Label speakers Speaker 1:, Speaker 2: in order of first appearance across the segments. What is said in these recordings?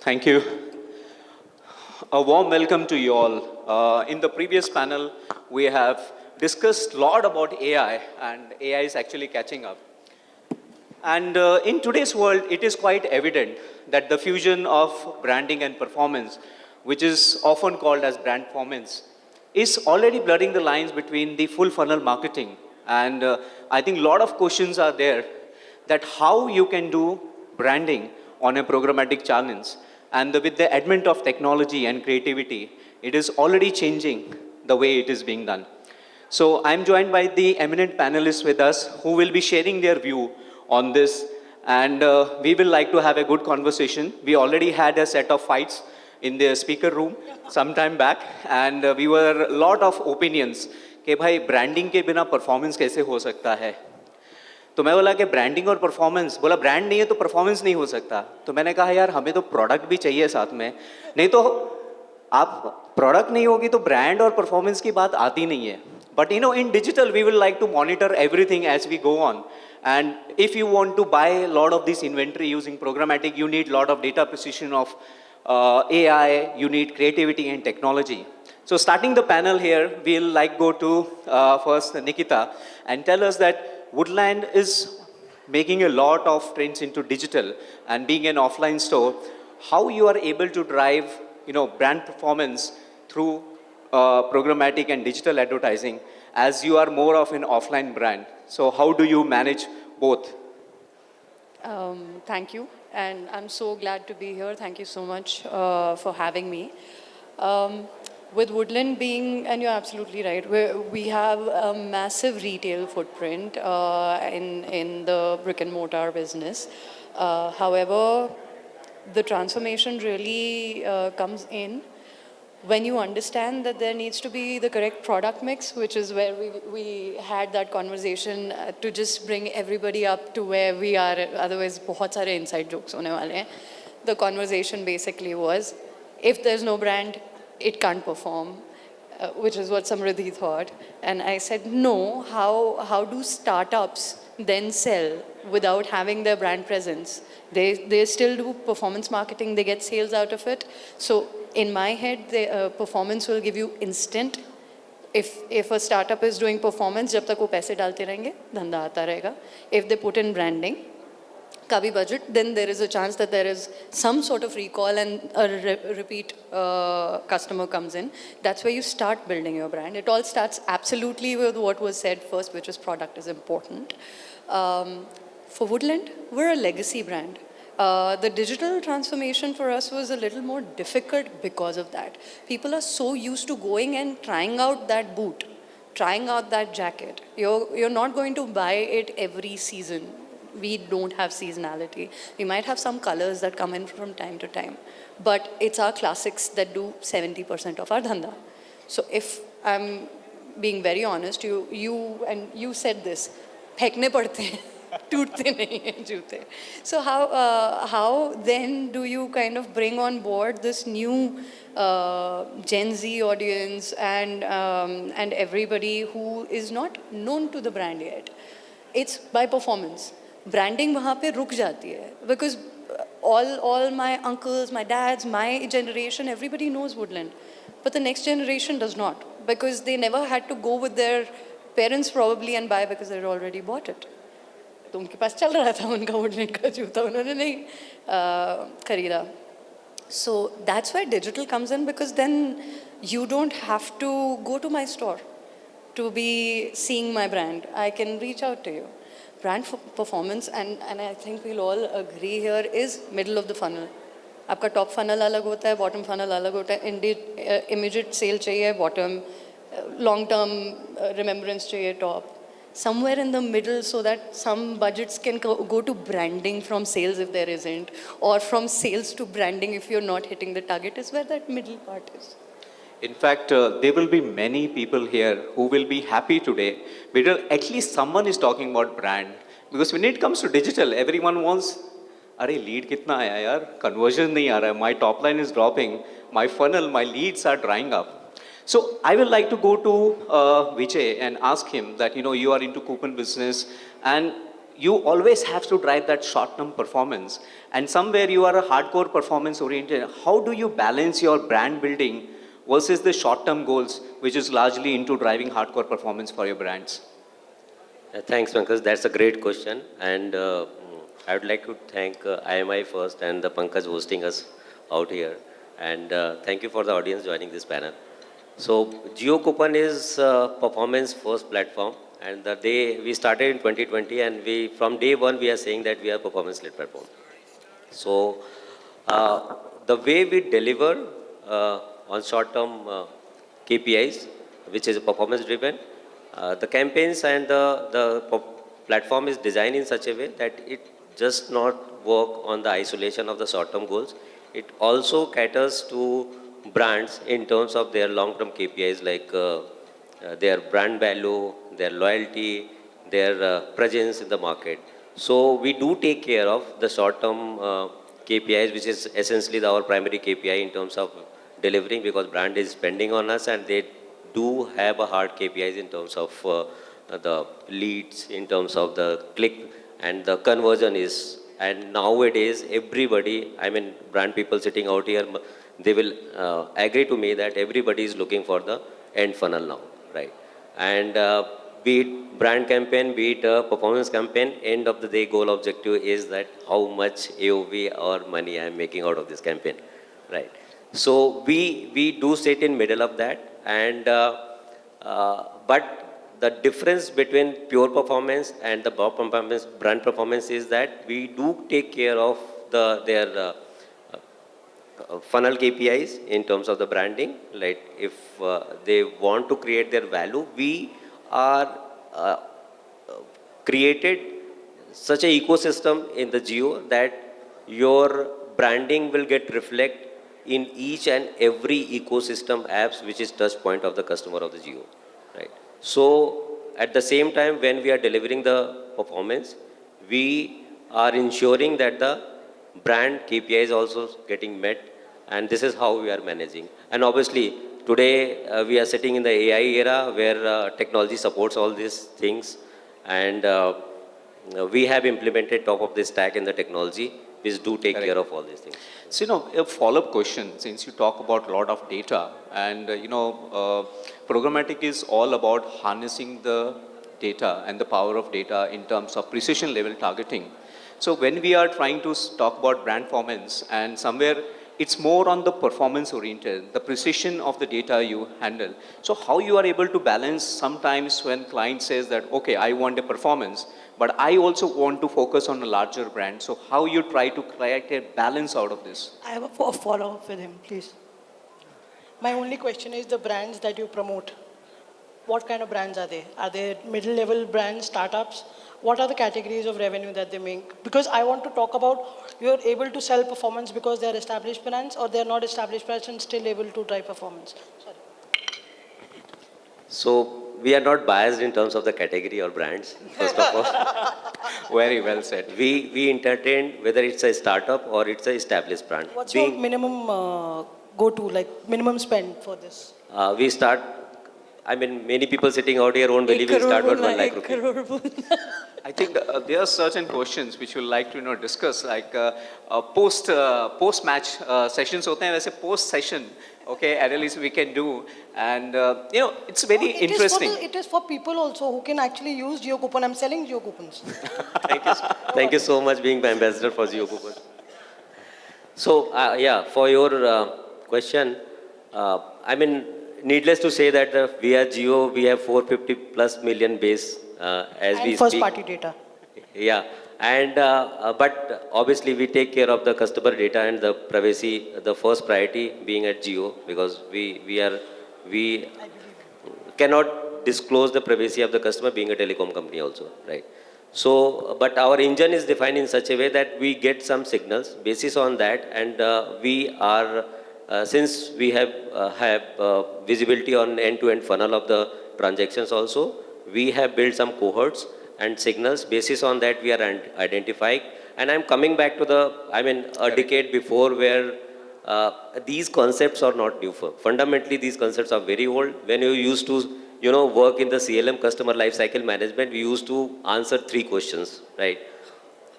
Speaker 1: Thank you. A warm welcome to you all. In the previous panel, we have discussed a lot about AI, and AI is actually catching up. And in today's world, it is quite evident that the fusion of branding and performance, which is often called as brandformance, is already blurring the lines between the full funnel marketing. And I think a lot of questions are there that how you can do branding on a programmatic channels. And with the advent of technology and creativity, it is already changing the way it is being done. So I'm joined by the eminent panelists with us who will be sharing their view on this. And we will like to have a good conversation. We already had a set of fights in the speaker room some time back. And we were a lot of opinions कि भाई branding के बिना performance कैसे हो सकता है. तो मैं बोला कि ब्रांडिंग और परफॉर्मेंस, बोला ब्रांड नहीं है तो परफॉर्मेंस नहीं हो सकता. तो मैंने कहा यार हमें तो प्रोडक्ट भी चाहिए साथ में, नहीं तो आप प्रोडक्ट नहीं होगी तो ब्रांड और परफॉर्मेंस की बात आती नहीं है. But in digital, we will like to monitor everything as we go on. And if you want to buy a lot of this inventory using programmatic, you need a lot of data precision of AI, you need creativity and technology. So starting the panel here, we'll like go to first Nikita and tell us that Woodland is making a lot of trends into digital and being an offline store. How you are able to drive brand performance through programmatic and digital advertising as you are more of an offline brand. So how do you manage both?
Speaker 2: Thank you. And I'm so glad to be here. Thank you so much for having me. With Woodland being, and you're absolutely right, we have a massive retail footprint in the brick and mortar business. However, the transformation really comes in when you understand that there needs to be the correct product mix, which is where we had that conversation to just bring everybody up to where we are. Otherwise, बहुत सारे inside jokes होने वाले हैं. The conversation basically was, if there's no brand, it can't perform, which is what Samridhi thought. And I said, no, how do startups then sell without having their brand presence? They still do performance marketing, they get sales out of it. So in my head, the performance will give you instant. If a startup is doing performance, जब तक वो पैसे डालते रहेंगे, धंधा आता रहेगा. If they put in branding, का भी budget, then there is a chance that there is some sort of recall and a repeat customer comes in. That's where you start building your brand. It all starts absolutely with what was said first, which is product is important. For Woodland, we're a legacy brand. The digital transformation for us was a little more difficult because of that. People are so used to going and trying out that boot, trying out that jacket. You're not going to buy it every season. We don't have seasonality. We might have some colors that come in from time to time, but it's our classics that do 70% of our dhanda. So if I'm being very honest, you said this, फेंकने पड़ते हैं, टूटते नहीं हैं जूते. So how then do you kind of bring on board this new Gen Z audience and everybody who is not known to the brand yet? It's by performance. Branding वहाँ पे रुक जाती है because all my uncles, my dads, my generation, everybody knows Woodland, but the next generation does not because they never had to go with their parents probably and buy because they already bought it. तो उनके पास चल रहा था उनका Woodland का जूता, उन्होंने नहीं खरीदा. So that's where digital comes in because then you don't have to go to my store to be seeing my brand. I can reach out to you. Brand performance, and I think we'll all agree here, is middle of the funnel. आपका top funnel अलग होता है, bottom funnel अलग होता है. Immediate sale चाहिए bottom, long term remembrance चाहिए top. Somewhere in the middle so that some budgets can go to branding from sales if there isn't, or from sales to branding if you're not hitting the target, is where that middle part is.
Speaker 1: In fact, there will be many people here who will be happy today because at least someone is talking about brand. Because when it comes to digital, everyone wants, अरे lead कितना आया यार, conversion नहीं आ रहा है, my top line is dropping, my funnel, my leads are drying up. So I would like to go to Vijay and ask him that, you are into coupon business and you always have to drive that short-term performance. And somewhere you are a hardcore performance-oriented. How do you balance your brand building versus the short-term goals, which is largely into driving hardcore performance for your brands?
Speaker 3: Thanks, Pankaj. That's a great question. And I would like to thank IMI first and the Pankaj hosting us out here. And thank you for the audience joining this panel. So Jio Coupon is performance first platform. And the day we started in 2020, and from day one we are saying that we are performance-led platform. So the way we deliver on short-term KPIs, which is performance-driven, the campaigns and the platform is designed in such a way that it just not work on the isolation of the short-term goals. It also caters to brands in terms of their long-term KPIs like their brand value, their loyalty, their presence in the market. So we do take care of the short-term KPIs, which is essentially our primary KPI in terms of delivering, because brand is spending on us and they do have a hard KPIs in terms of the leads, in terms of the click, and the conversion is. And nowadays, everybody, I mean, brand people sitting out here, they will agree to me that everybody is looking for the end funnel now, right? And be it brand campaign, be it a performance campaign, end of the day goal objective is that how much AOV or money I am making out of this campaign, right? So we do sit in middle of that, and but the difference between pure performance and the brand performance is that we do take care of their funnel KPIs in terms of the branding. Like if they want to create their value, we are created such a ecosystem in the Jio that your branding will get reflect in each and every ecosystem apps which is touch point of the customer of the Jio, right? So at the same time, when we are delivering the performance, we are ensuring that the brand KPI is also getting met, and this is how we are managing. And obviously, today we are sitting in the AI era where technology supports all these things, and we have implemented top of the stack in the technology, which do take care of all these things.
Speaker 1: So, a follow-up question, since you talk about a lot of data, and programmatic is all about harnessing the data and the power of data in terms of precision level targeting. So when we are trying to talk about Brandformance, and somewhere it's more on the performance oriented, the precision of the data you handle. So how you are able to balance sometimes when client says that, okay, I want a performance, but I also want to focus on a larger brand. So how you try to create a balance out of this?
Speaker 4: I have a follow-up with him, please. My only question is the brands that you promote. What kind of brands are they? Are they middle-level brands, startups? What are the categories of revenue that they make? Because I want to talk about you're able to sell performance because they're established brands, or they're not established brands and still able to drive performance. Sorry.
Speaker 3: So we are not biased in terms of the category or brands, first of all.
Speaker 1: Very well said.
Speaker 3: We entertain whether it's a startup or it's an established brand.
Speaker 4: What's your minimum go-to, like minimum spend for this?
Speaker 3: We start, I mean, many people sitting out here won't believe we start with 1 lakh rupees.
Speaker 1: I think there are certain questions which we'd like to discuss, like post-match sessions होते हैं, वैसे post-session, okay, at least we can do, and it's very interesting.
Speaker 4: It is for people also who can actually use Jio Coupon. I'm selling Jio Coupons.
Speaker 3: Thank you so much being the ambassador for Jio Coupon. So yeah, for your question, I mean, needless to say that we are Jio, we have 450 plus million base as
Speaker 4: and
Speaker 3: we
Speaker 4: first
Speaker 3: speak.
Speaker 4: party data.
Speaker 3: Yeah, and but obviously we take care of the customer data and the privacy, the first priority being at Jio, because we cannot disclose the privacy of the customer being a telecom company also, right? So, but our engine is defined in such a way that we get some signals basis on that, and we are since we have visibility on end-to-end funnel of the transactions also, we have built some cohorts and signals. Basis on that, we are identifying. And I'm coming back to a decade before where these concepts are not new. Fundamentally, these concepts are very old. When you used to work in the CLM, customer lifecycle management, we used to answer 3 questions, right?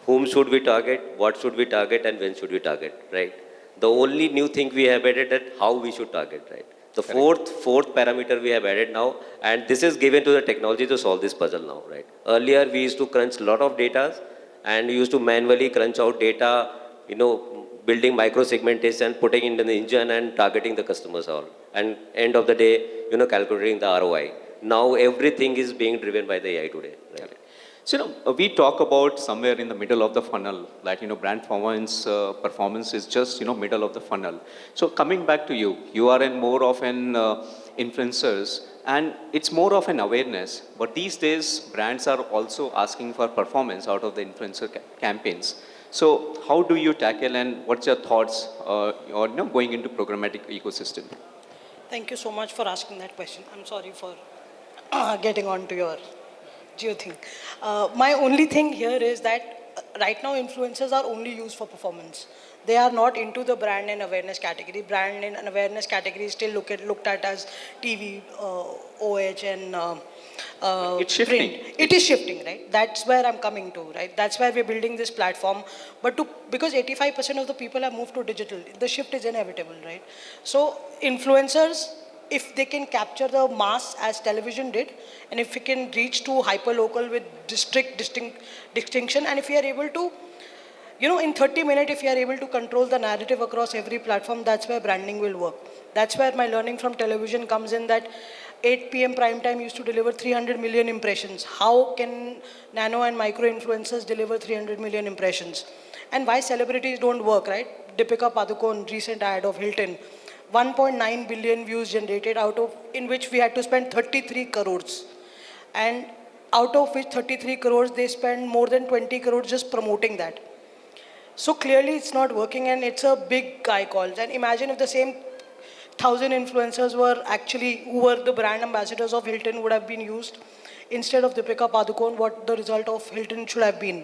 Speaker 3: Whom should we target, what should we target, and when should we target, right? The only new thing we have added is how we should target, right? The fourth parameter we have added now, and this is given to the technology to solve this puzzle now, right? Earlier, we used to crunch a lot of data, and we used to manually crunch out data, building micro segmentation, putting it in the engine and targeting the customers all. And end of the day, calculating the ROI. Now everything is being driven by the AI today. Right?
Speaker 1: So, we talk about somewhere in the middle of the funnel, like, Brandformance performance is just, middle of the funnel. So coming back to you, you are more of an influencers, and it's more of an awareness. But these days, brands are also asking for performance out of the influencer campaigns. So how do you tackle, and what's your thoughts going into programmatic ecosystem?
Speaker 4: Thank you so much for asking that question. I'm sorry for getting on to your geo thing. My only thing here is that right now influencers are only used for performance. They are not into the brand and awareness category. Brand and awareness category is still looked at as TV, OH, and
Speaker 1: it's shifting.
Speaker 4: print. It is shifting, right? That's where I'm coming to, right? That's why we're building this platform. But because 85% of the people have moved to digital, the shift is inevitable, right? So influencers, if they can capture the mass as television did, and if we can reach to hyper-local with distinction, and if we are able to, in 30 minutes, if you are able to control the narrative across every platform, that's where branding will work. That's where my learning from television comes in, that 8 p.m. prime time used to deliver 300 million impressions. How can nano and micro influencers deliver 300 million impressions? And why celebrities don't work, right? Deepika Padukone, recent ad of Hilton, 1.9 billion views generated, in which we had to spend 33 crores. And out of which 33 crores, they spend more than 20 crores just promoting that. So clearly it's not working, and it's a big guy calls. And imagine if the same 1,000 influencers who were the brand ambassadors of Hilton would have been used instead of Deepika Padukone, what the result of Hilton should have been.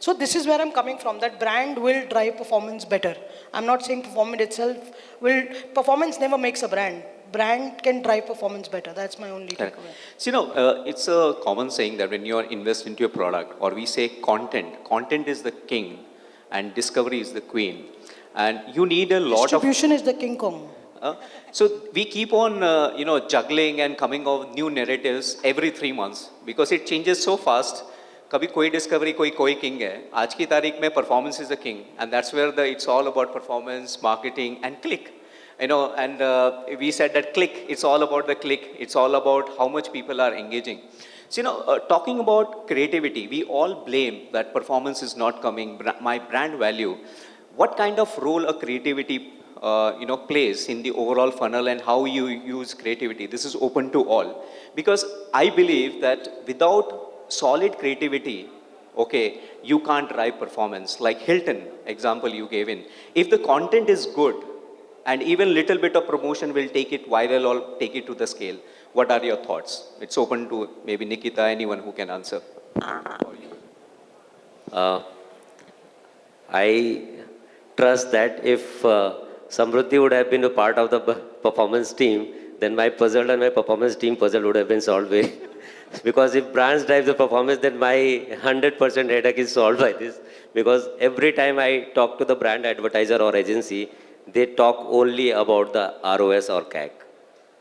Speaker 4: So this is where I'm coming from, that brand will drive performance better. I'm not saying performance never makes a brand. Brand can drive performance better. That's my only takeaway.
Speaker 1: So, it's a common saying that when you invest into a product, or we say content is the king and discovery is the queen. And you need a lot
Speaker 4: Distribution is the King Kong.
Speaker 1: So we keep on, juggling and coming up with new narratives every 3 months because it changes so fast. कभी कोई discovery कोई king है. आज की तारीख में performance is the king, and that's where it's all about performance, marketing, and click. And we said that click. It's all about the click. It's all about how much people are engaging. So talking about creativity, we all blame that performance is not coming. My brand value. What kind of role a creativity plays in the overall funnel, and how you use creativity? This is open to all, because I believe that without solid creativity, you can't drive performance. Like Hilton example you gave in. If the content is good, and even little bit of promotion will take it viral or take it to the scale. What are your thoughts? It's open to maybe Nikita, anyone who can answer.
Speaker 3: I trust that if Samridhi would have been a part of the performance team, then my puzzle and my performance team puzzle would have been solved way. Because if brands drive the performance, then my 100% headache is solved by this. Because every time I talk to the brand advertiser or agency, they talk only about the ROS or CAC,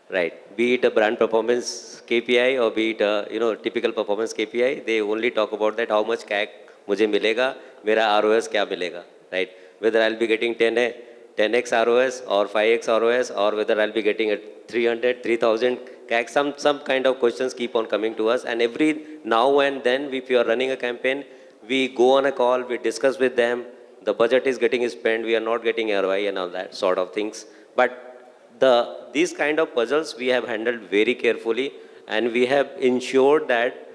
Speaker 3: right? Be it a brand performance KPI or be it a typical performance KPI, they only talk about that how much CAC मुझे मिलेगा, मेरा ROS क्या मिलेगा, right? Whether I'll be getting 10x ROS or 5x ROS, or whether I'll be getting a 300, 3000 CAC, some kind of questions keep on coming to us. And every now and then, if you are running a campaign, we go on a call, we discuss with them, the budget is getting spent, we are not getting ROI and all that sort of things. But these kind of puzzles we have handled very carefully, and we have ensured that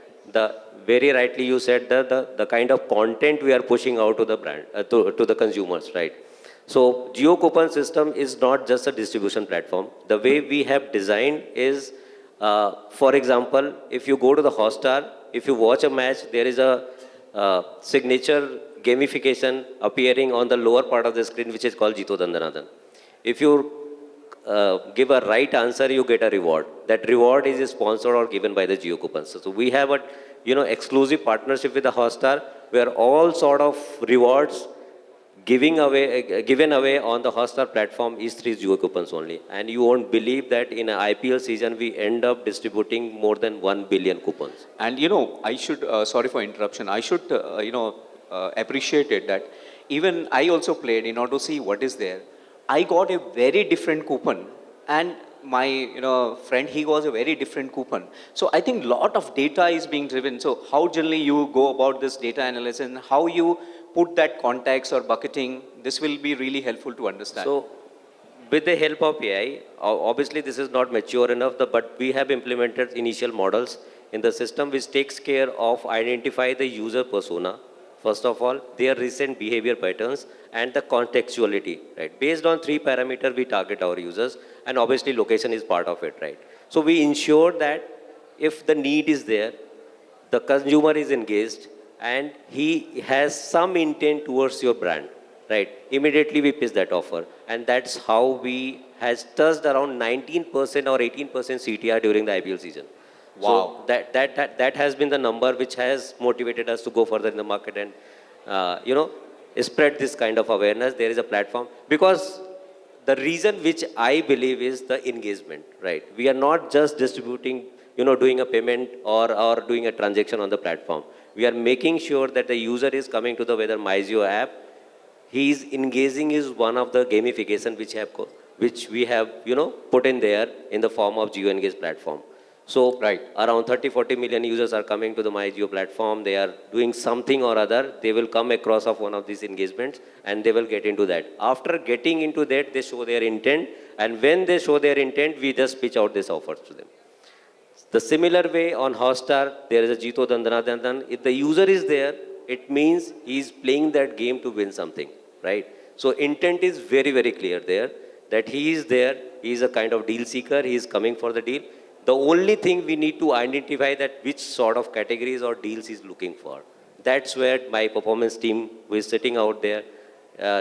Speaker 3: very rightly you said the kind of content we are pushing out to the brand, to the consumers, right? So Geo Coupon system is not just a distribution platform. The way we have designed is, for example, if you go to the Hotstar, if you watch a match, there is a signature gamification appearing on the lower part of the screen, which is called Jito Dandanadan. If you give a right answer, you get a reward. That reward is sponsored or given by the Geo coupons. So we have a exclusive partnership with the Hotstar where all sort of rewards given away on the Hotstar platform is 3 Geo coupons only. And you won't believe that in an IPL season we end up distributing more than 1 billion coupons.
Speaker 1: And I should, sorry for interruption, I should, appreciate it that even I also played in order to see what is there. I got a very different coupon, and my friend, he was a very different coupon. So I think lot of data is being driven. So how generally you go about this data analysis and how you put that context or bucketing, this will be really helpful to understand.
Speaker 3: So with the help of AI, obviously this is not mature enough, but we have implemented initial models in the system which takes care of identify the user persona. First of all, their recent behavior patterns and the contextuality, right? Based on 3 parameters, we target our users, and obviously location is part of it, right? So we ensure that if the need is there, the consumer is engaged, and he has some intent towards your brand, right? Immediately we pitch that offer, and that's how we has touched around 19% or 18% CTR during the IPL season.
Speaker 1: Wow.
Speaker 3: So that has been the number which has motivated us to go further in the market and, spread this kind of awareness. There is a platform. Because the reason which I believe is the engagement, right? We are not just distributing, doing a payment or doing a transaction on the platform. We are making sure that the user is coming to the whether MyJio app, he is engaging is one of the gamification which we have, put in there in the form of Jio Engage platform. So
Speaker 1: right.
Speaker 3: Around 30-40 million users are coming to the MyJio platform. They are doing something or other. They will come across of one of these engagements and they will get into that. After getting into that, they show their intent. And when they show their intent, we just pitch out this offers to them. The similar way on Hotstar, there is a Jito Dandana Dandan. If the user is there, it means he is playing that game to win something, right? So intent is very, very clear there that he is there. He is a kind of deal seeker. He is coming for the deal. The only thing we need to identify that which sort of categories or deals he's looking for. That's where my performance team who is sitting out there,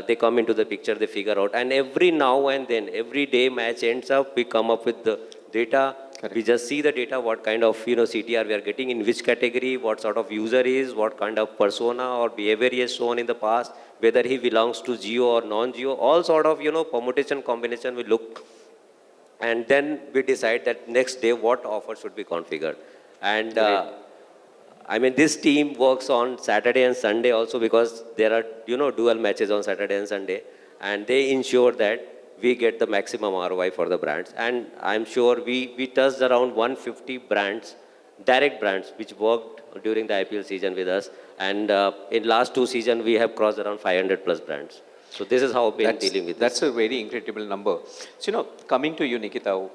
Speaker 3: they come into the picture, they figure out. And every now and then, every day match ends up, we come up with the data.
Speaker 1: Correct.
Speaker 3: We just see the data, what kind of CTR we are getting, in which category, what sort of user is, what kind of persona or behavior he has shown in the past, whether he belongs to Geo or non-Geo, all sort of permutation combination we look. And then we decide that next day what offer should be configured. And this team works on Saturday and Sunday also because there are, dual matches on Saturday and Sunday. And they ensure that we get the maximum ROI for the brands. And I'm sure we touched around 150 brands, direct brands, which worked during the IPL season with us. And in last 2 seasons, we have crossed around 500 plus brands. So this is how we are dealing with
Speaker 1: That's a very incredible number. So, coming to you, Nikita,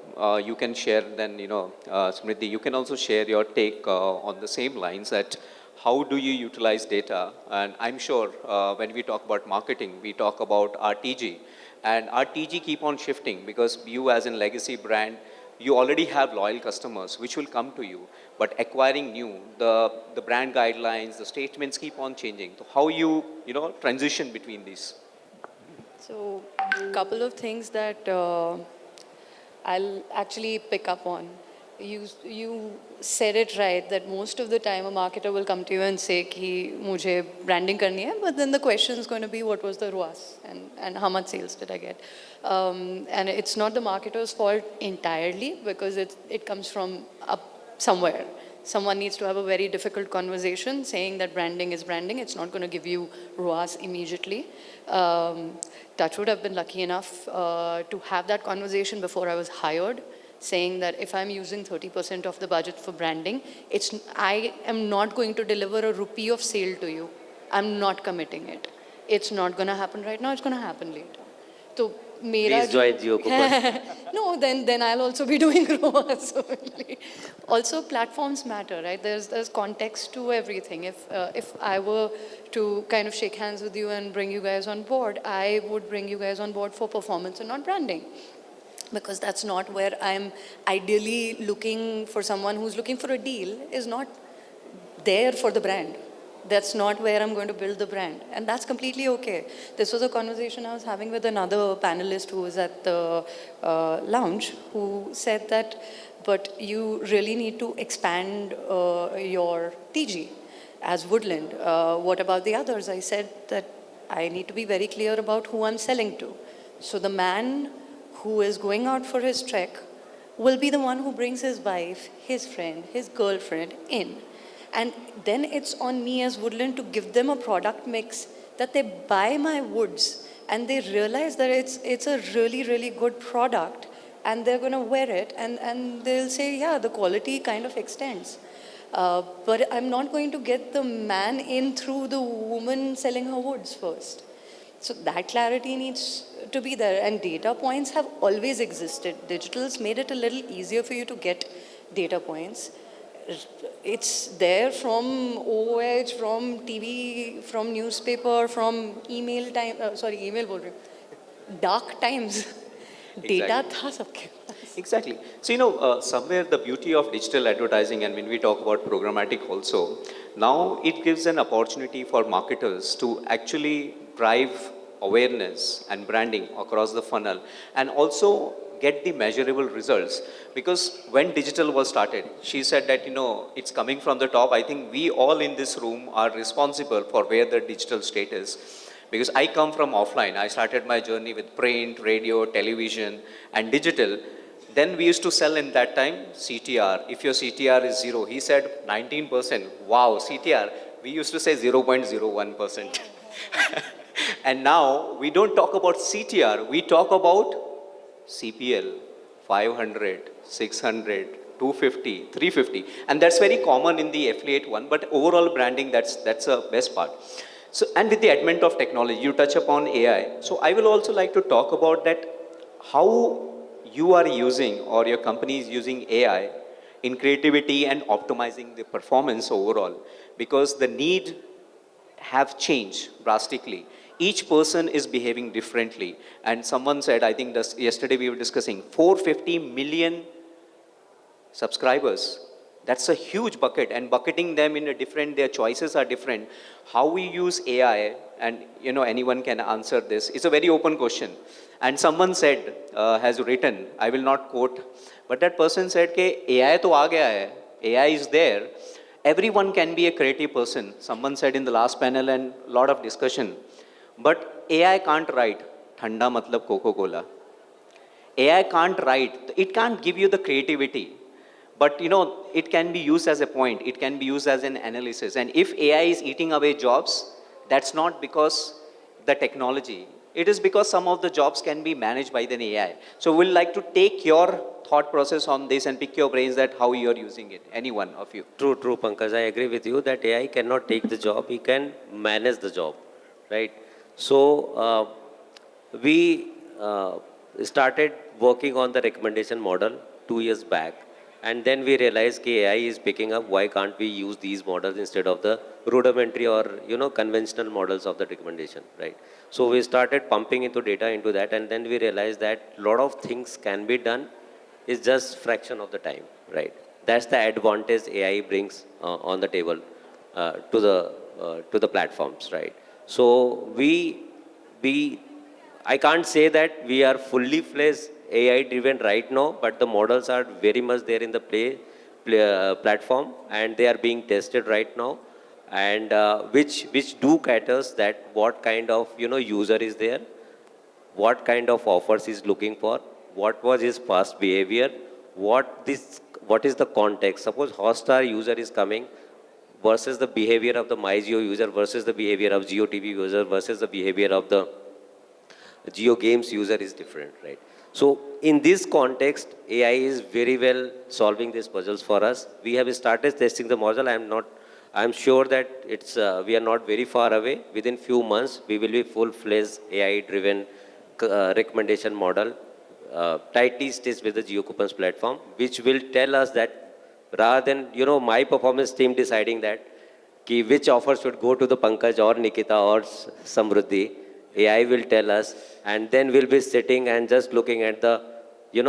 Speaker 1: you can share then, Samridhi, you can also share your take on the same lines that how do you utilize data? And I'm sure when we talk about marketing, we talk about RTG. And RTG keep on shifting because you as a legacy brand, you already have loyal customers which will come to you. But acquiring new, the brand guidelines, the statements keep on changing. So how you, transition between these?
Speaker 2: So, a couple of things that I'll actually pick up on. You said it right that most of the time a marketer will come to you and say कि मुझे branding करनी है, but then the question is going to be what was the ROAS and how much sales did I get? And it's not the marketer's fault entirely because it comes from up somewhere. Someone needs to have a very difficult conversation saying that branding is branding. It's not going to give you ROAS immediately. Touchwood, I've been lucky enough to have that conversation before I was hired, saying that if I'm using 30% of the budget for branding, I am not going to deliver a rupee of sale to you. I'm not committing it. It's not going to happen right now. It's going to happen later. So,
Speaker 3: Please join Jio coupon.
Speaker 2: No, then I'll also be doing ROAS only. Also, platforms matter, right? There's context to everything. If I were to kind of shake hands with you and bring you guys on board, I would bring you guys on board for performance and not branding. Because that's not where I'm ideally looking for someone who's looking for a deal, is not there for the brand. That's not where I'm going to build the brand. And that's completely okay. This was a conversation I was having with another panelist who was at the lounge, who said that, but you really need to expand your TG as Woodland. What about the others? I said that I need to be very clear about who I'm selling to. So the man who is going out for his trek will be the one who brings his wife, his friend, his girlfriend in. And then it's on me as Woodland to give them a product mix that they buy my woods and they realize that it's a really, really good product and they're going to wear it and they'll say, yeah, the quality kind of extends. But I'm not going to get the man in through the woman selling her woods first. So that clarity needs to be there. And data points have always existed. Digital's made it a little easier for you to get data points. It's there from OOH, from TV, from newspaper, from email time, email bol rahi hu. Dark times. Data tha sabke paas.
Speaker 1: Exactly. So, somewhere the beauty of digital advertising, and when we talk about programmatic also, now it gives an opportunity for marketers to actually drive awareness and branding across the funnel and also get the measurable results. Because when digital was started, she said that, it's coming from the top. I think we all in this room are responsible for where the digital state is. Because I come from offline. I started my journey with print, radio, television, and digital. Then we used to sell in that time CTR. If your CTR is 0, he said 19%. Wow, CTR. We used to say 0.01%. And now we don't talk about CTR. We talk about CPL, 500, 600, 250, 350. And that's very common in the affiliate one. But overall branding, that's the best part. So, and with the advent of technology, you touch upon AI. So I will also like to talk about that, how you are using or your company is using AI in creativity and optimizing the performance overall. Because the need have changed drastically. Each person is behaving differently. And someone said, I think yesterday we were discussing, 450 million subscribers. That's a huge bucket, and bucketing them in a different, their choices are different. How we use AI, and anyone can answer this, it's a very open question. And someone said, has written, I will not quote, but that person said, AI to aa gaya hai, AI is there. Everyone can be a creative person. Someone said in the last panel and a lot of discussion. But AI can't write, thanda matlab Coca-Cola. AI can't write, it can't give you the creativity. But it can be used as a point, it can be used as an analysis. And if AI is eating away jobs, that's not because the technology. It is because some of the jobs can be managed by the AI. So we'll like to take your thought process on this and pick your brains that how you're using it, any one of you.
Speaker 3: True, Pankaj. I agree with you that AI cannot take the job, he can manage the job, right? So we started working on the recommendation model 2 years back. And then we realized that AI is picking up, why can't we use these models instead of the rudimentary or conventional models of the recommendation, right? So we started pumping into data into that, and then we realized that a lot of things can be done, is just fraction of the time, right? That's the advantage AI brings on the table to the platforms, right? So I can't say that we are fully fledged AI driven right now, but the models are very much there in the platform, and they are being tested right now, and which do caters that what kind of user is there, what kind of offers he's looking for, what was his past behavior, what is the context. Suppose Hotstar user is coming versus the behavior of the MyJio user versus the behavior of JioTV user versus the behavior of the Jio Games user is different, right? So in this context, AI is very well solving these puzzles for us. We have started testing the model. I'm sure that we are not very far away. Within few months, we will be full-fledged AI-driven recommendation model, tightly stitched with the JioCoupons platform, which will tell us that rather than my performance team deciding that which offer should go to the Pankaj or Nikita or Samridhi, AI will tell us, and then we'll be sitting and just looking at the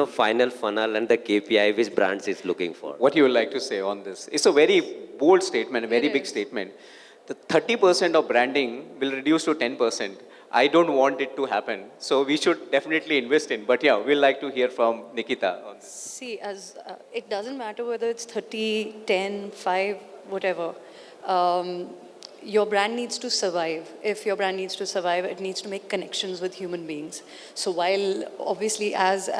Speaker 3: final funnel and the KPI which brands is looking for.
Speaker 1: What you would like to say on this? It's a very bold statement, a very big statement. the 30% of branding will reduce to 10%. I don't want it to happen. So we should definitely invest in. But yeah, we'd like to hear from Nikita on this.
Speaker 2: See, as it doesn't matter whether it's 30, 10, 5, whatever. Um, your brand needs to survive. If your brand needs to survive, it needs to make connections with human beings. So while obviously as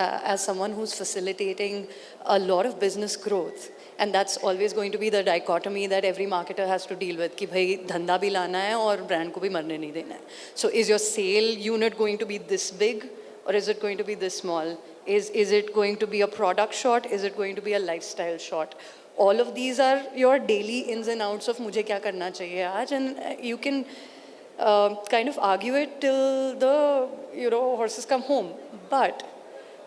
Speaker 2: someone who's facilitating a lot of business growth, and that's always going to be the dichotomy that every marketer has to deal with, कि भाई धंधा भी लाना है और brand को भी मरने नहीं देना है. So is your sale unit going to be this big or is it going to be this small? Is it going to be a product shot? Is it going to be a lifestyle shot? All of these are your daily ins and outs of मुझे क्या करना चाहिए आज, and you can kind of argue it till the horses come home. But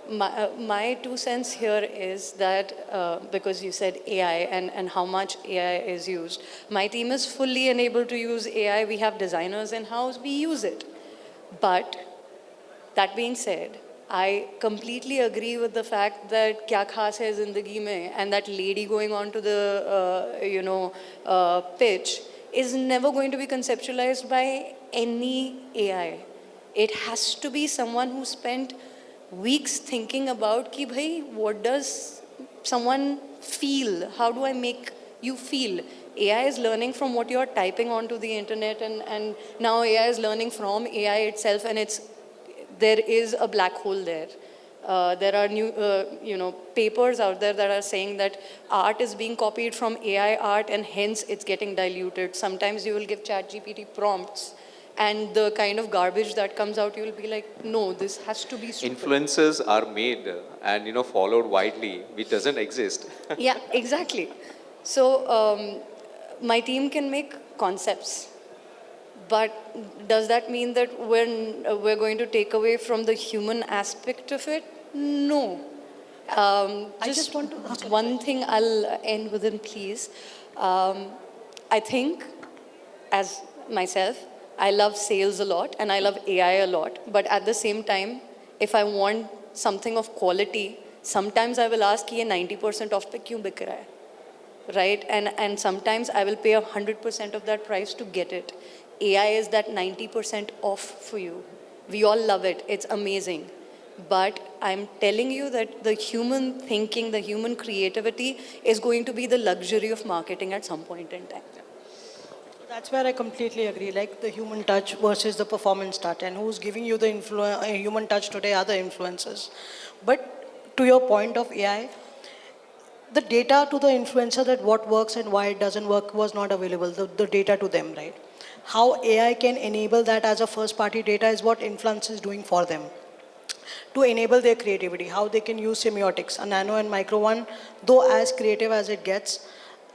Speaker 2: my 2 cents here is that because you said AI and how much AI is used, my team is fully enabled to use AI. We have designers in-house, we use it. But that being said, I completely agree with the fact that kya khas hai zindagi mein, and that lady going on to the pitch is never going to be conceptualized by any AI. It has to be someone who spent weeks thinking about ki bhai, what does someone feel? How do I make you feel? AI is learning from what you're typing onto the internet, and now AI is learning from AI itself, and there is a black hole there. There are new, papers out there that are saying that art is being copied from AI art, and hence it's getting diluted. Sometimes you will give ChatGPT prompts, and the kind of garbage that comes out, you will be like, no, this has to be stupid.
Speaker 1: Influences are made and followed widely, which doesn't exist.
Speaker 2: Yeah, exactly. So my team can make concepts, but does that mean that we're going to take away from the human aspect of it? No.
Speaker 4: I just want to
Speaker 2: one thing I'll end within, please. I think, as myself, I love sales a lot and I love AI a lot. But at the same time, if I want something of quality, sometimes I will ask, ye 90% off pe kyun bik raha hai? Right? And sometimes I will pay 100% of that price to get it. AI is that 90% off for you. We all love it. It's amazing. But I'm telling you that the human thinking, the human creativity is going to be the luxury of marketing at some point in time.
Speaker 4: That's where I completely agree. Like the human touch versus the performance touch, and who's giving you the human touch today are the influencers. But to your point of AI, the data to the influencer that what works and why it doesn't work was not available. The data to them, right? How AI can enable that as a first-party data is what Influns is doing for them. To enable their creativity, how they can use semiotics. A nano and micro one, though as creative as it gets,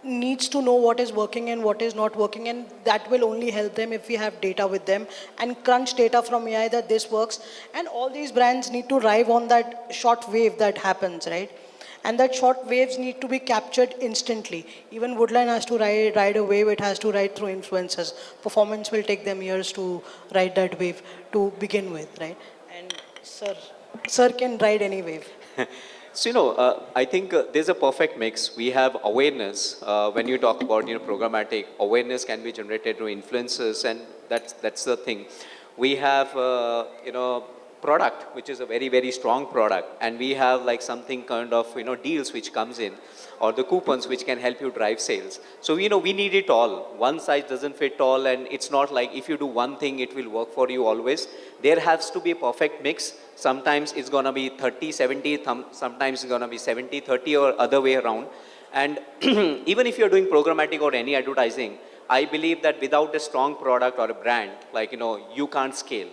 Speaker 4: needs to know what is working and what is not working, and that will only help them if we have data with them and crunch data from AI that this works. And all these brands need to ride on that short wave that happens, right? And that short waves need to be captured instantly. Even Woodland has to ride a wave, it has to ride through influencers. Performance will take them years to ride that wave to begin with, right? And sir can ride any wave.
Speaker 1: So, I think there's a perfect mix. We have awareness. When you talk about, programmatic, awareness can be generated through influencers, and that's the thing. We have, product, which is a very, very strong product. And we have like something kind of, deals which comes in, or the coupons which can help you drive sales. So, we need it all. One size doesn't fit all, and it's not like if you do one thing, it will work for you always. There has to be a perfect mix. Sometimes it's going to be 30-70, sometimes it's going to be 70-30 or other way around. And even if you're doing programmatic or any advertising, I believe that without a strong product or a brand, like, you can't scale.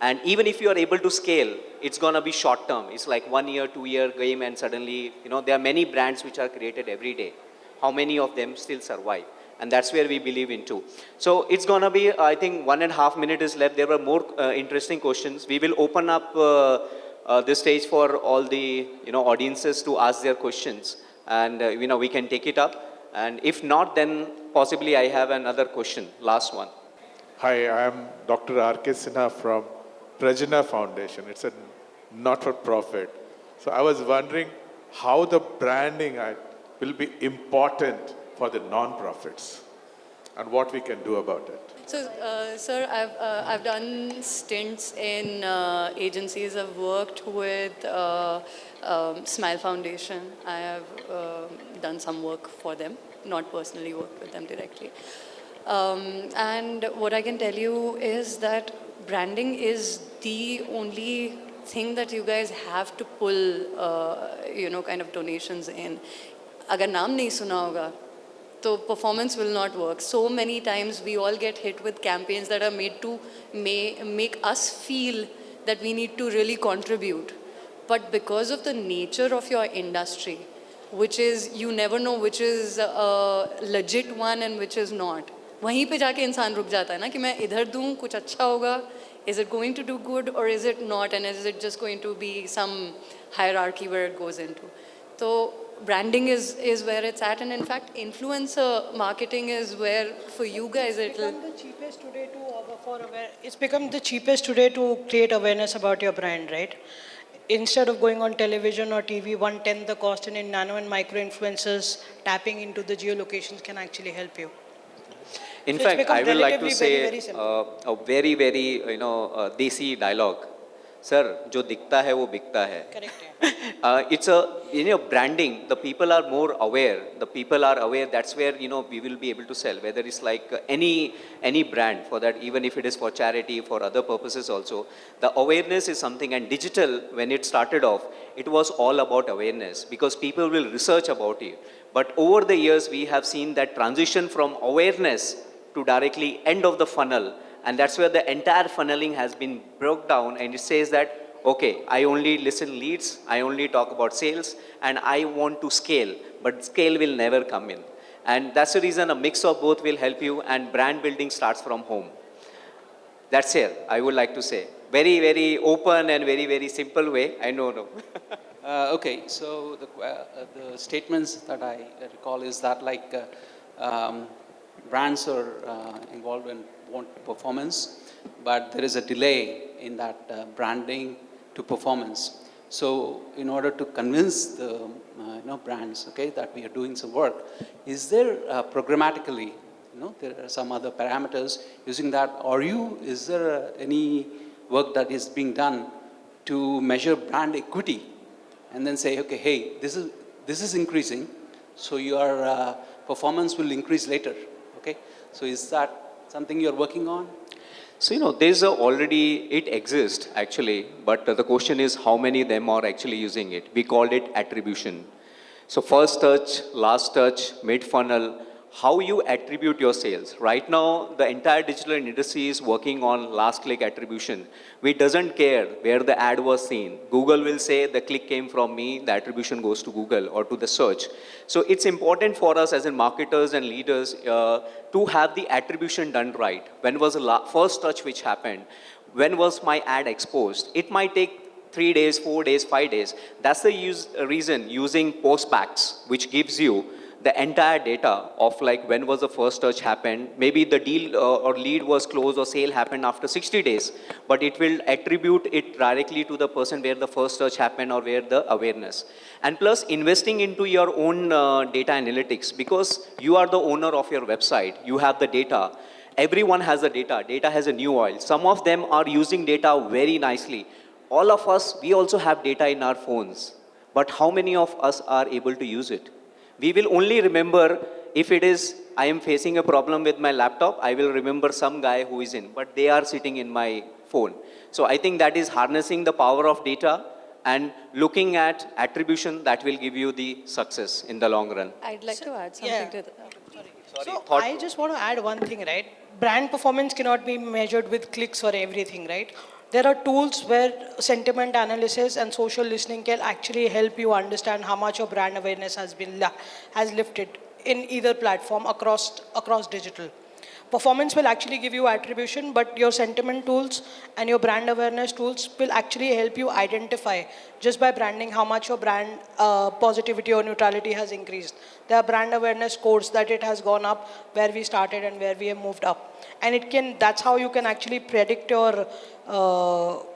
Speaker 1: And even if you are able to scale, it's going to be short term. It's like 1 year, 2 year game, and suddenly, there are many brands which are created every day. How many of them still survive? And that's where we believe in too. So it's going to be, I think, 1.5 minutes is left. There were more interesting questions. We will open up the stage for all the audiences to ask their questions. And we can take it up. And if not, then possibly I have another question, last one.
Speaker 5: Hi, I am Dr. R.K. Sinha from Prajna Foundation. It's a not-for-profit. So I was wondering how the branding will be important for the non-profits. and what we can do about it.
Speaker 2: So, sir, I've done stints in agencies. I've worked with Smile Foundation. I have done some work for them, not personally worked with them directly. And what I can tell you is that branding is the only thing that you guys have to pull, kind of donations in. अगर नाम नहीं सुना होगा, so performance will not work. So many times we all get hit with campaigns that are made to make us feel that we need to really contribute. But because of the nature of your industry, which is you never know which is a legit one and which is not. वहीं पे जाके इंसान रुक जाता है ना कि मैं इधर दूँ कुछ अच्छा होगा. Is it going to do good or is it not? And is it just going to be some hierarchy where it goes into? So branding is where it's at, and in fact, influencer marketing is where for you guys it'll.
Speaker 4: It's become the cheapest today to create awareness about your brand, right? Instead of going on television or TV, 1/10 the cost, and in nano and micro influencers tapping into the geolocations can actually help you.
Speaker 1: In
Speaker 4: So it's
Speaker 1: fact,
Speaker 4: become
Speaker 1: I would like to
Speaker 4: relatively
Speaker 1: say
Speaker 4: very, very simple.
Speaker 1: a very, very, desi dialogue. Sir, जो दिखता है वो बिकता है.
Speaker 4: Correct.
Speaker 1: It's a, branding. The people are more aware. The people are aware. That's where, we will be able to sell. Whether it's like any brand for that, even if it is for charity, for other purposes also. The awareness is something, and digital, when it started off, it was all about awareness because people will research about it. But over the years, we have seen that transition from awareness to directly end of the funnel. And that's where the entire funneling has been broke down, and it says that, okay, I only listen leads, I only talk about sales, and I want to scale, but scale will never come in. And that's the reason a mix of both will help you, and brand building starts from home. That's it, I would like to say. Very, very open and very, very simple way, I know.
Speaker 6: Okay, so the statements that I recall is that brands are involved in want performance, but there is a delay in that branding to performance. So in order to convince the brands, okay, that we are doing some work, is there programmatically, there are some other parameters using that, or is there any work that is being done to measure brand equity and then say, okay, hey, this is increasing, so your performance will increase later, okay? So is that something you're working on?
Speaker 1: So, there's already, it exists actually, but the question is how many of them are actually using it. We called it attribution. So first touch, last touch, mid funnel, how you attribute your sales. Right now, the entire digital industry is working on last click attribution. We doesn't care where the ad was seen. Google will say the click came from me, the attribution goes to Google or to the search. So it's important for us as in marketers and leaders to have the attribution done right. When was the first touch which happened? When was my ad exposed? It might take 3 days, 4 days, 5 days. That's the reason using postbacks, which gives you the entire data of like when was the first touch happened. Maybe the deal or lead was closed or sale happened after 60 days, but it will attribute it directly to the person where the first touch happened or where the awareness. And plus investing into your own data analytics, because you are the owner of your website, you have the data. Everyone has the data. Data has a new oil. Some of them are using data very nicely. All of us, we also have data in our phones. But how many of us are able to use it? We will only remember if it is, I am facing a problem with my laptop, I will remember some guy who is in, but they are sitting in my phone. So I think that is harnessing the power of data and looking at attribution that will give you the success in the long run.
Speaker 2: I'd like to add something to that.
Speaker 4: So I just want to add one thing, right? Brand performance cannot be measured with clicks or everything, right? There are tools where sentiment analysis and social listening can actually help you understand how much your brand awareness has lifted in either platform across digital. Performance will actually give you attribution, but your sentiment tools and your brand awareness tools will actually help you identify just by branding how much your brand positivity or neutrality has increased. There are brand awareness scores that it has gone up where we started and where we have moved up. And that's how you can actually predict your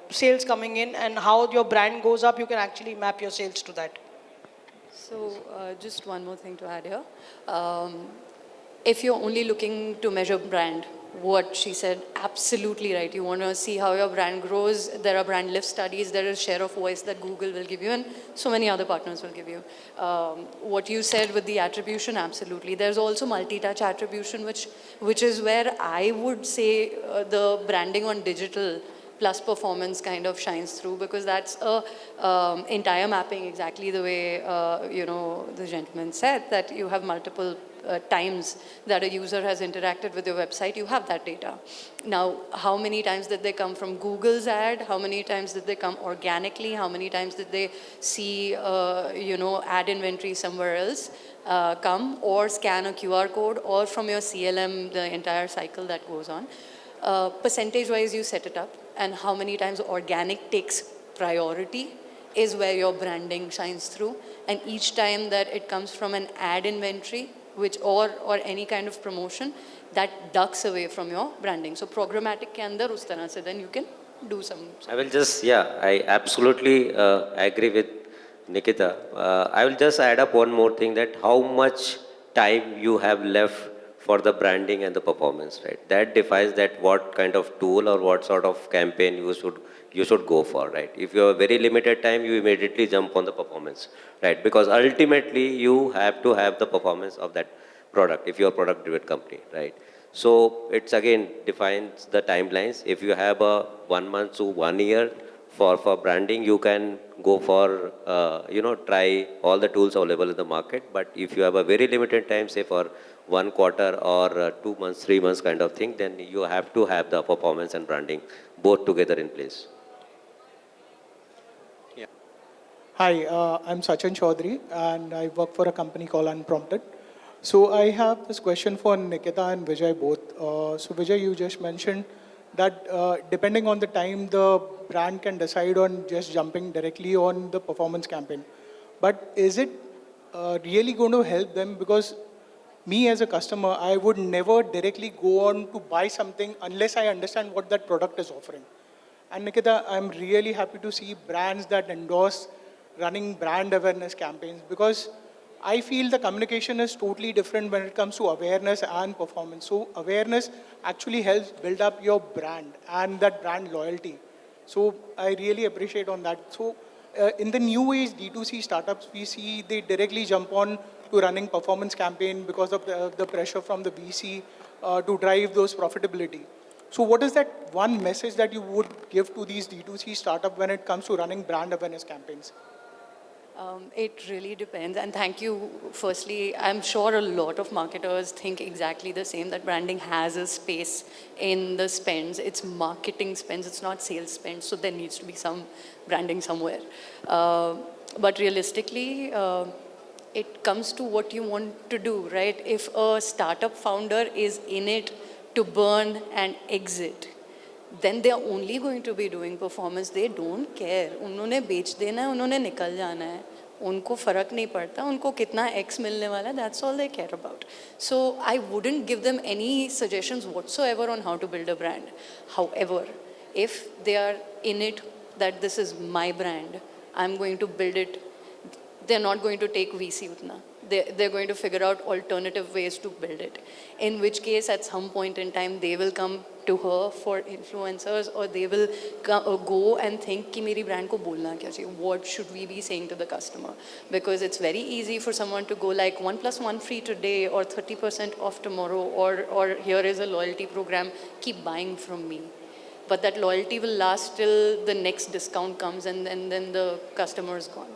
Speaker 4: sales coming in, and how your brand goes up, you can actually map your sales to that.
Speaker 2: So just one more thing to add here. if you're only looking to measure brand, what she said, absolutely right. You want to see how your brand grows. There are brand lift studies. There is share of voice that Google will give you, and so many other partners will give you. What you said with the attribution, absolutely. There's also multi-touch attribution, which is where I would say the branding on digital plus performance kind of shines through, because that's a entire mapping, exactly the way the gentleman said, that you have multiple times that a user has interacted with your website, you have that data. Now, how many times did they come from Google's ad? How many times did they come organically? How many times did they see, ad inventory somewhere else come, or scan a QR code, or from your CLM, the entire cycle that goes on? Percentage-wise, you set it up, and how many times organic takes priority is where your branding shines through. And each time that it comes from an ad inventory, or any kind of promotion, that ducks away from your branding. So programmatic ke andar us tarah se then you can do some.
Speaker 3: I will just, I absolutely agree with Nikita. I will just add up one more thing, that how much time you have left for the branding and the performance, right? That defines that what kind of tool or what sort of campaign you should go for, right? If you have very limited time, you immediately jump on the performance, right? Because ultimately you have to have the performance of that product if you're a product-driven company, right? So it's again defines the timelines. If you have a 1 month to 1 year for branding, you can go for, try all the tools available in the market. But if you have a very limited time, say for 1 quarter or 2 months, 3 months kind of thing, then you have to have the performance and branding both together in place.
Speaker 7: Hi, I'm Sachin Chaudhary, and I work for a company called Unprompted. So I have this question for Nikita and Vijay both. So Vijay, you just mentioned that depending on the time, the brand can decide on just jumping directly on the performance campaign. But is it really going to help them? Because me as a customer, I would never directly go on to buy something unless I understand what that product is offering. And Nikita, I'm really happy to see brands that endorse running brand awareness campaigns, because I feel the communication is totally different when it comes to awareness and performance. So awareness actually helps build up your brand and that brand loyalty. So I really appreciate on that. So in the new age D2C startups, we see they directly jump on to running performance campaign because of the pressure from the VC to drive those profitability. So what is that one message that you would give to these D2C startup when it comes to running brand awareness campaigns?
Speaker 2: It really depends. And thank you. Firstly, I'm sure a lot of marketers think exactly the same, that branding has a space in the spends. It's marketing spends, it's not sales spends. So there needs to be some branding somewhere. But realistically, it comes to what you want to do, right? If a startup founder is in it to burn and exit, then they are only going to be doing performance. They don't care. उन्होंने बेच देना है, उन्होंने निकल जाना है. उनको फर्क नहीं पड़ता. उनको कितना X मिलने वाला है. That's all they care about. So I wouldn't give them any suggestions whatsoever on how to build a brand. However, if they are in it that this is my brand, I'm going to build it, they're not going to take VC utna. They're going to figure out alternative ways to build it. In which case, at some point in time, they will come to her for influencers, or they will go and think कि मेरी brand को बोलना क्या चाहिए? What should we be saying to the customer? Because it's very easy for someone to go like 1+1 free today, or 30% off tomorrow, or here is a loyalty program, keep buying from me. But that loyalty will last till the next discount comes, and then the customer is gone.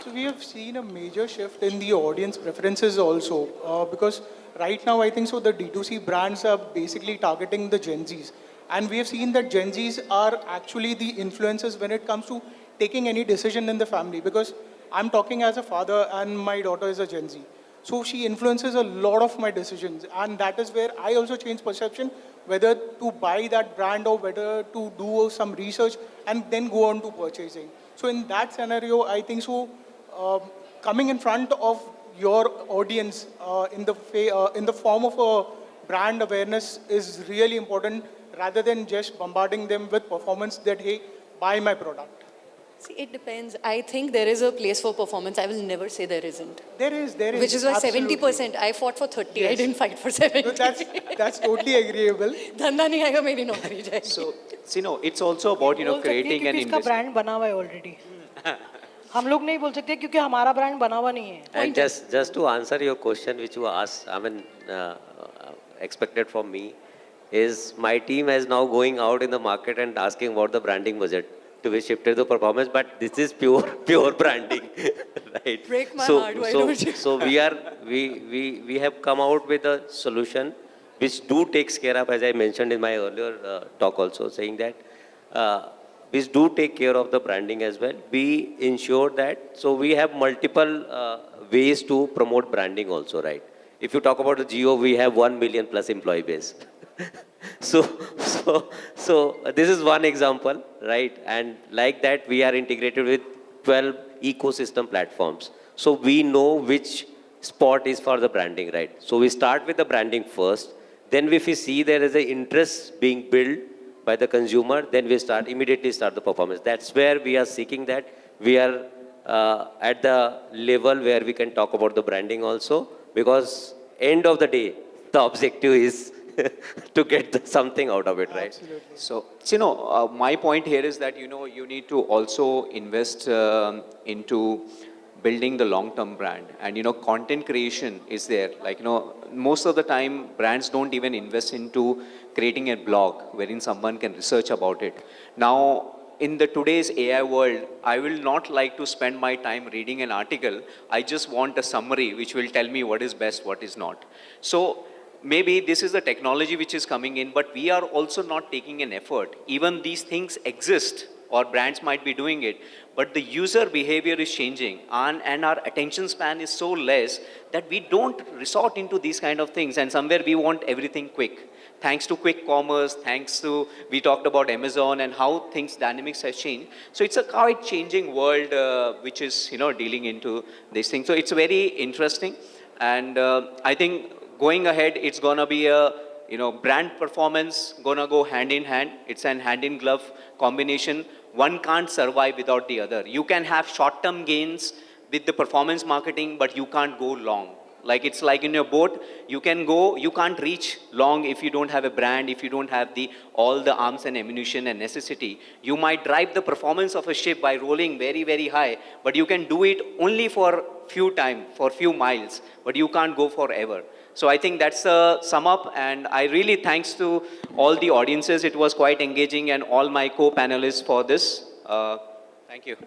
Speaker 7: So we have seen a major shift in the audience preferences also, because right now I think so the D2C brands are basically targeting the Gen Zs. And we have seen that Gen Zs are actually the influencers when it comes to taking any decision in the family, because I'm talking as a father and my daughter is a Gen Z. So she influences a lot of my decisions, and that is where I also change perception whether to buy that brand or whether to do some research and then go on to purchasing. So in that scenario, I think so, coming in front of your audience in the form of a brand awareness is really important, rather than just bombarding them with performance that, hey, buy my product.
Speaker 2: See, it depends. I think there is a place for performance. I will never say there isn't.
Speaker 7: There is.
Speaker 2: Which is why
Speaker 7: absolutely.
Speaker 2: 70%. I fought for 30. I
Speaker 7: Yes.
Speaker 2: didn't fight for 70.
Speaker 7: No, that's totally agreeable.
Speaker 2: धंधा नहीं आएगा मेरी नौकरी जाएगी.
Speaker 1: So, it's also about,
Speaker 4: बोल सकती है
Speaker 1: creating an
Speaker 4: क्योंकि इसका
Speaker 1: investment.
Speaker 4: ब्रांड बना हुआ है ऑलरेडी हम लोग नहीं बोल सकते क्योंकि हमारा ब्रांड बना हुआ नहीं है
Speaker 3: And just to answer your question, which you asked, I mean, expected from me, is my team is now going out in the market and asking about the branding budget to be shifted to performance, but this is pure branding, right?
Speaker 2: Break my
Speaker 3: so,
Speaker 2: heart, why
Speaker 3: so,
Speaker 2: don't you?
Speaker 3: So we have come out with a solution which takes care of, as I mentioned in my earlier talk also, saying that which take care of the branding as well. We ensure that, so we have multiple ways to promote branding also, right? If you talk about the Geo, we have 1 million plus employee base. so this is one example, right? And like that, we are integrated with 12 ecosystem platforms. So we know which spot is for the branding, right? So we start with the branding first. Then if we see there is an interest being built by the consumer, then we immediately start the performance. That's where we are seeking that. We are at the level where we can talk about the branding also, because end of the day, the objective is to get something out of it, right?
Speaker 7: Absolutely.
Speaker 1: So, my point here is that, you need to also invest into building the long-term brand. And, content creation is there. Like, most of the time, brands don't even invest into creating a blog wherein someone can research about it. Now, in the today's AI world, I will not like to spend my time reading an article. I just want a summary which will tell me what is best, what is not. So, maybe this is the technology which is coming in, but we are also not taking an effort. Even these things exist, or brands might be doing it, but the user behavior is changing, and our attention span is so less that we don't resort into these kind of things, and somewhere we want everything quick. Thanks to quick commerce, we talked about Amazon and how things dynamics has changed. So it's a quite changing world which is, dealing into these things. So it's very interesting, and I think going ahead, it's gonna be a, brand performance gonna go hand in hand. It's an hand in glove combination. One can't survive without the other. You can have short-term gains with the performance marketing, but you can't go long. Like it's like in your boat, you can't reach long if you don't have a brand, if you don't have all the arms and ammunition and necessity. You might drive the performance of a ship by rolling very, very high, but you can do it only for few miles, but you can't go forever. So I think that's a sum up, and I really thanks to all the audiences. It was quite engaging, and all my co-panelists for this. Thank you.